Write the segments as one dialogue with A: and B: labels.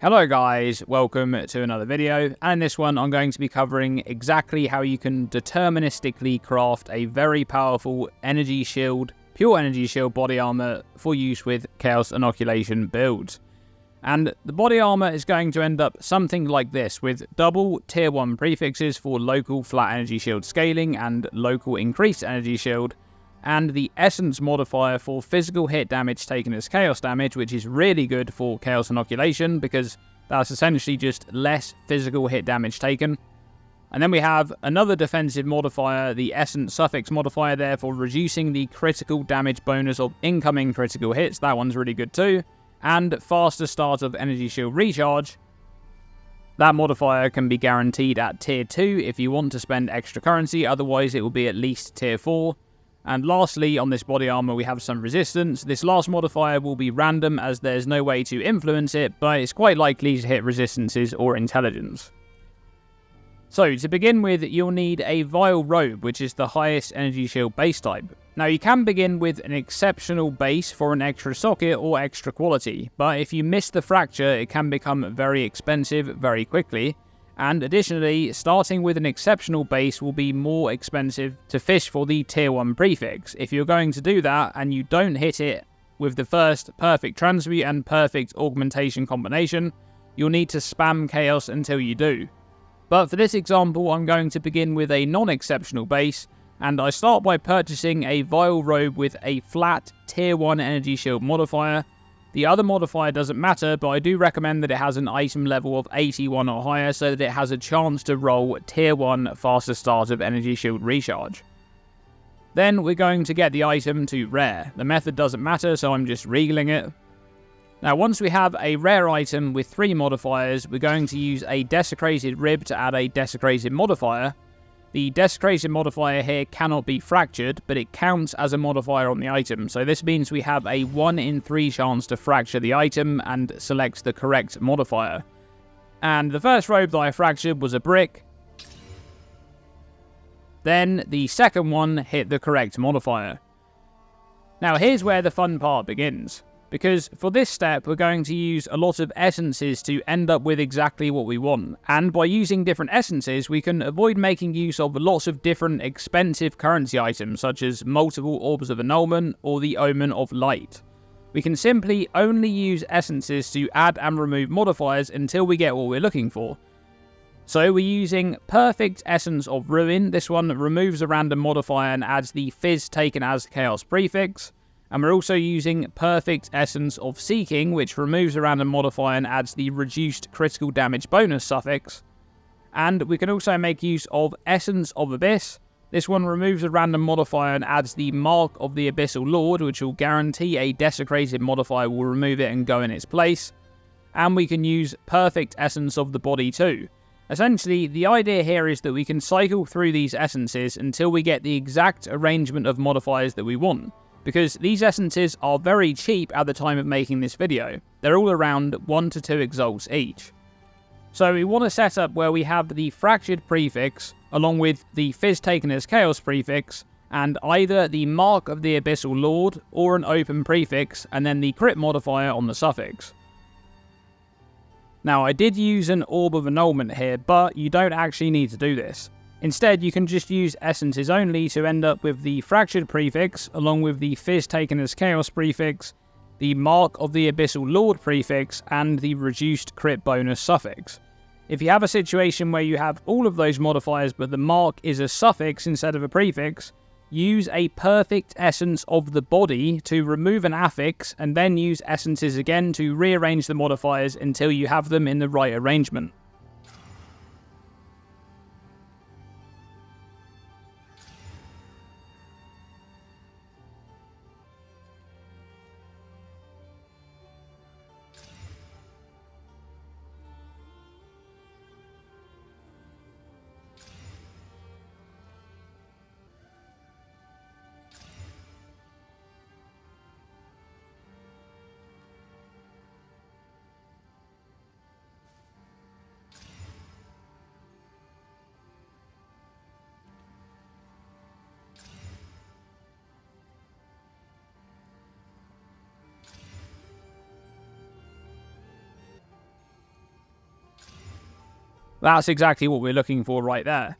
A: Hello guys, welcome to another video, and in this one I'm going to be covering exactly how you can deterministically craft a very powerful Energy Shield, pure Energy Shield Body Armour for use with Chaos Inoculation builds. And the Body Armour is going to end up something like this, with double Tier 1 prefixes for local flat Energy Shield scaling and local increased Energy Shield, and the Essence modifier for physical hit damage taken as Chaos damage, which is really good for Chaos Inoculation because that's essentially just less physical hit damage taken. And then we have another defensive modifier, the Essence Suffix modifier there for reducing the critical damage bonus of incoming critical hits. That one's really good too. And faster start of Energy Shield recharge. That modifier can be guaranteed at Tier 2 if you want to spend extra currency, otherwise it will be at least Tier 4. And lastly, on this body armor, we have some resistance. This last modifier will be random as there's no way to influence it, but it's quite likely to hit resistances or intelligence. So, to begin with, you'll need a Vile Robe, which is the highest Energy Shield base type. Now, you can begin with an exceptional base for an extra socket or extra quality, but if you miss the fracture, it can become very expensive very quickly. And additionally, starting with an exceptional base will be more expensive to fish for the Tier 1 prefix. If you're going to do that and you don't hit it with the first perfect transmute and perfect augmentation combination, you'll need to spam Chaos until you do. But for this example, I'm going to begin with a non-exceptional base, and I start by purchasing a Vile Robe with a flat Tier 1 Energy Shield modifier. The other modifier doesn't matter, but I do recommend that it has an item level of 81 or higher so that it has a chance to roll Tier 1 faster start of Energy Shield recharge. Then we're going to get the item to rare. The method doesn't matter, so I'm just regaling it. Now once we have a rare item with 3 modifiers, we're going to use a Desecrated Rib to add a Desecrated modifier. The Desecration modifier here cannot be fractured, but it counts as a modifier on the item, so this means we have a 1 in 3 chance to fracture the item and select the correct modifier. And the first robe that I fractured was a brick. Then the second one hit the correct modifier. Now here's where the fun part begins, because for this step we're going to use a lot of essences to end up with exactly what we want, and by using different essences we can avoid making use of lots of different expensive currency items such as multiple Orbs of Annulment or the Omen of Light. We can simply only use essences to add and remove modifiers until we get what we're looking for. So we're using Perfect Essence of Ruin. This one removes a random modifier and adds the fizz taken as Chaos prefix. And we're also using Perfect Essence of Seeking, which removes a random modifier and adds the reduced critical damage bonus suffix. And we can also make use of Essence of Abyss. This one removes a random modifier and adds the Mark of the Abyssal Lord, which will guarantee a Desecrated modifier will remove it and go in its place. And we can use Perfect Essence of the Body too. Essentially, the idea here is that we can cycle through these essences until we get the exact arrangement of modifiers that we want, because these essences are very cheap at the time of making this video. They're all around 1 to 2 exalts each. So we want to set up where we have the fractured prefix, along with the fizz taken as Chaos prefix, and either the Mark of the Abyssal Lord, or an open prefix, and then the crit modifier on the suffix. Now I did use an Orb of Annulment here, but you don't actually need to do this. Instead, you can just use essences only to end up with the fractured prefix, along with the fizz taken as Chaos prefix, the Mark of the Abyssal Lord prefix, and the reduced crit bonus suffix. If you have a situation where you have all of those modifiers but the mark is a suffix instead of a prefix, use a Perfect Essence of the Body to remove an affix, and then use essences again to rearrange the modifiers until you have them in the right arrangement. That's exactly what we're looking for right there.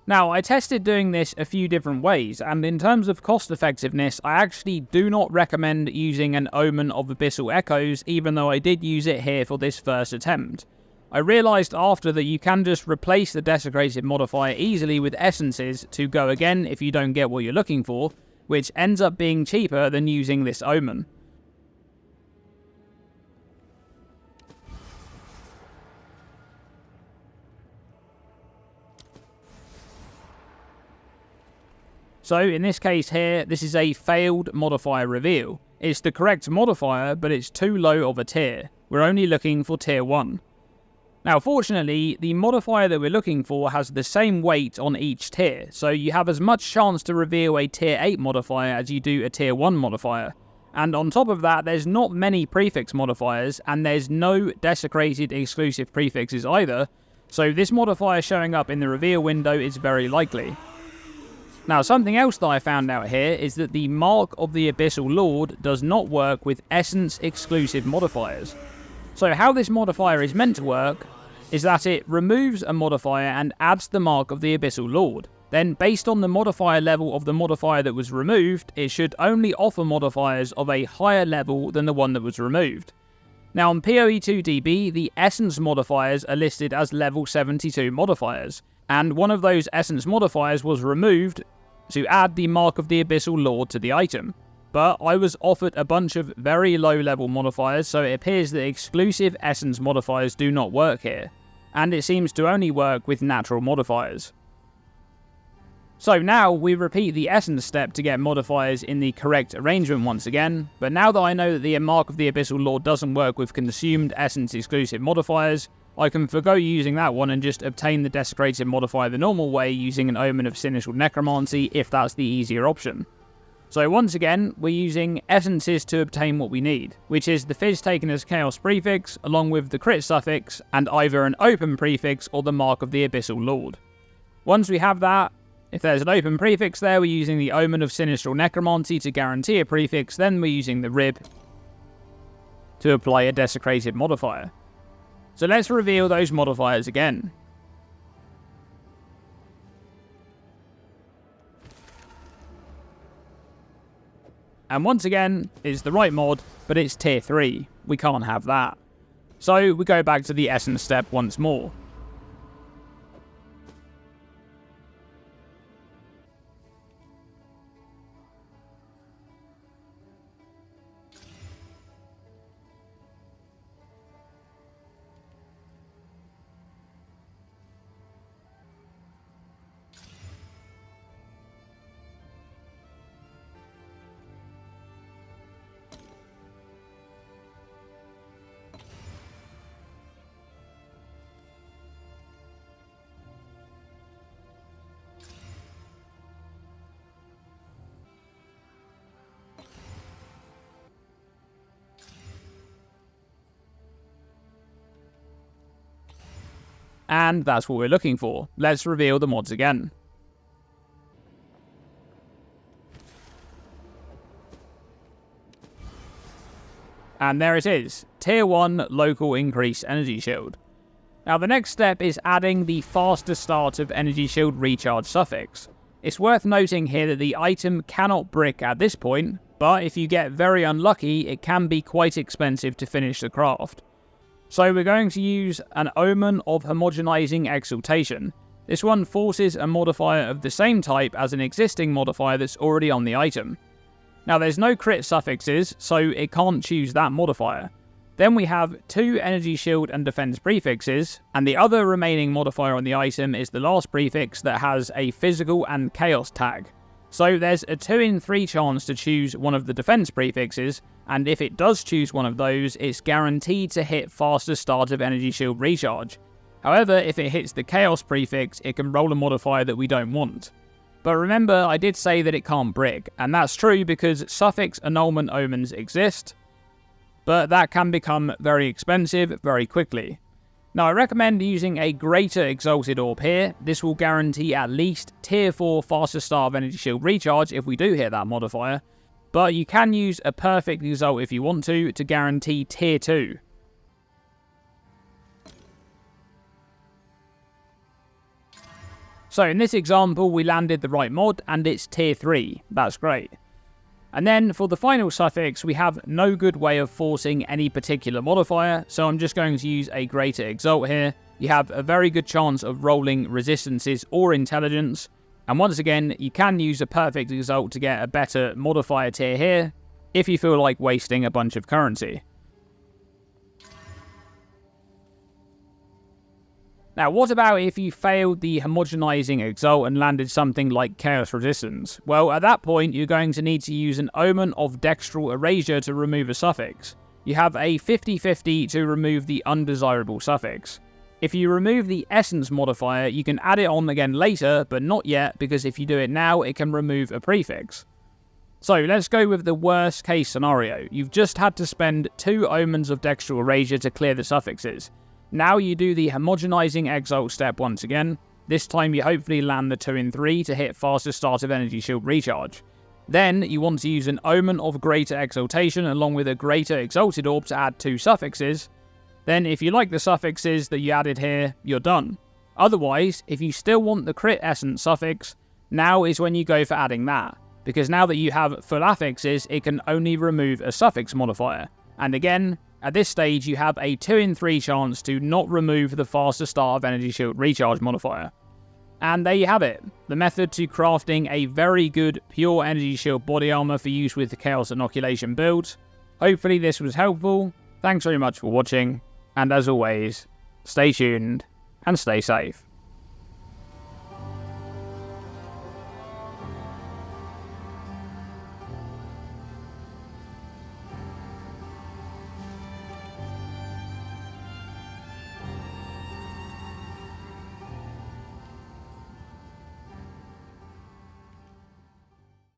A: Now, I tested doing this a few different ways, and in terms of cost effectiveness, I actually do not recommend using an Omen of Abyssal Echoes, even though I did use it here for this first attempt. I realised after that you can just replace the Desecrated modifier easily with essences to go again if you don't get what you're looking for, which ends up being cheaper than using this Omen. So in this case here, this is a failed modifier reveal. It's the correct modifier, but it's too low of a tier. We're only looking for tier 1. Now fortunately, the modifier that we're looking for has the same weight on each tier, so you have as much chance to reveal a tier 8 modifier as you do a tier 1 modifier. And on top of that, there's not many prefix modifiers, and there's no Desecrated exclusive prefixes either, so this modifier showing up in the reveal window is very likely. Now, something else that I found out here is that the Mark of the Abyssal Lord does not work with Essence exclusive modifiers. So how this modifier is meant to work is that it removes a modifier and adds the Mark of the Abyssal Lord. Then, based on the modifier level of the modifier that was removed, it should only offer modifiers of a higher level than the one that was removed. Now, on PoE2DB, the Essence modifiers are listed as level 72 modifiers, and one of those Essence modifiers was removed to add the Mark of the Abyssal Lord to the item. But I was offered a bunch of very low level modifiers, so it appears that exclusive Essence modifiers do not work here, and it seems to only work with natural modifiers. So now we repeat the Essence step to get modifiers in the correct arrangement once again, but now that I know that the Mark of the Abyssal Lord doesn't work with consumed Essence exclusive modifiers, I can forgo using that one and just obtain the Desecrated modifier the normal way using an Omen of Sinister Necromancy if that's the easier option. So once again, we're using essences to obtain what we need, which is the Fizz taken as Chaos prefix, along with the crit suffix, and either an open prefix or the Mark of the Abyssal Lord. Once we have that, if there's an open prefix there, we're using the Omen of Sinister Necromancy to guarantee a prefix, then we're using the Rib to apply a Desecrated modifier. So let's reveal those modifiers again. And once again, it's the right mod, but it's tier 3. We can't have that. So we go back to the Essence step once more. And that's what we're looking for. Let's reveal the mods again. And there it is, Tier 1 Local Increased Energy Shield. Now the next step is adding the faster start of Energy Shield Recharge suffix. It's worth noting here that the item cannot brick at this point, but if you get very unlucky, it can be quite expensive to finish the craft. So we're going to use an Omen of Homogenizing Exaltation. This one forces a modifier of the same type as an existing modifier that's already on the item. Now there's no crit suffixes, so it can't choose that modifier. Then we have 2 Energy Shield and Defense prefixes, and the other remaining modifier on the item is the last prefix that has a Physical and Chaos tag. So there's a 2 in 3 chance to choose one of the defense prefixes, and if it does choose one of those, it's guaranteed to hit faster start of Energy Shield Recharge. However, if it hits the Chaos prefix, it can roll a modifier that we don't want. But remember, I did say that it can't brick, and that's true because Suffix Annulment Omens exist, but that can become very expensive very quickly. Now I recommend using a Greater Exalted Orb here. This will guarantee at least Tier 4 faster start of Energy Shield Recharge if we do hit that modifier, but you can use a Perfect Exalt if you want to guarantee Tier 2. So in this example, we landed the right mod, and it's tier 3. That's great. And then for the final suffix, we have no good way of forcing any particular modifier, so I'm just going to use a Greater Exalt here. You have a very good chance of rolling resistances or intelligence, and once again, you can use a Perfect Exalt to get a better modifier tier here, if you feel like wasting a bunch of currency. Now, what about if you failed the homogenizing Exalt and landed something like Chaos Resistance? Well, at that point, you're going to need to use an Omen of Dextral Erasure to remove a suffix. You have a 50-50 to remove the undesirable suffix. If you remove the Essence modifier, you can add it on again later, but not yet, because if you do it now, it can remove a prefix. So let's go with the worst case scenario. You've just had to spend 2 Omens of Dextral Erasure to clear the suffixes. Now you do the homogenizing Exalt step once again. This time you hopefully land the 2 in 3 to hit faster start of Energy Shield recharge. Then you want to use an Omen of Greater Exaltation along with a Greater Exalted Orb to add 2 suffixes. Then if you like the suffixes that you added here, you're done. Otherwise, if you still want the Crit Essence suffix, now is when you go for adding that. Because now that you have full affixes, it can only remove a suffix modifier. And again, at this stage, you have a 2 in 3 chance to not remove the faster start of Energy Shield recharge modifier. And there you have it, the method to crafting a very good pure Energy Shield Body Armour for use with the Chaos Inoculation build. Hopefully this was helpful, thanks very much for watching, and as always, stay tuned and stay safe.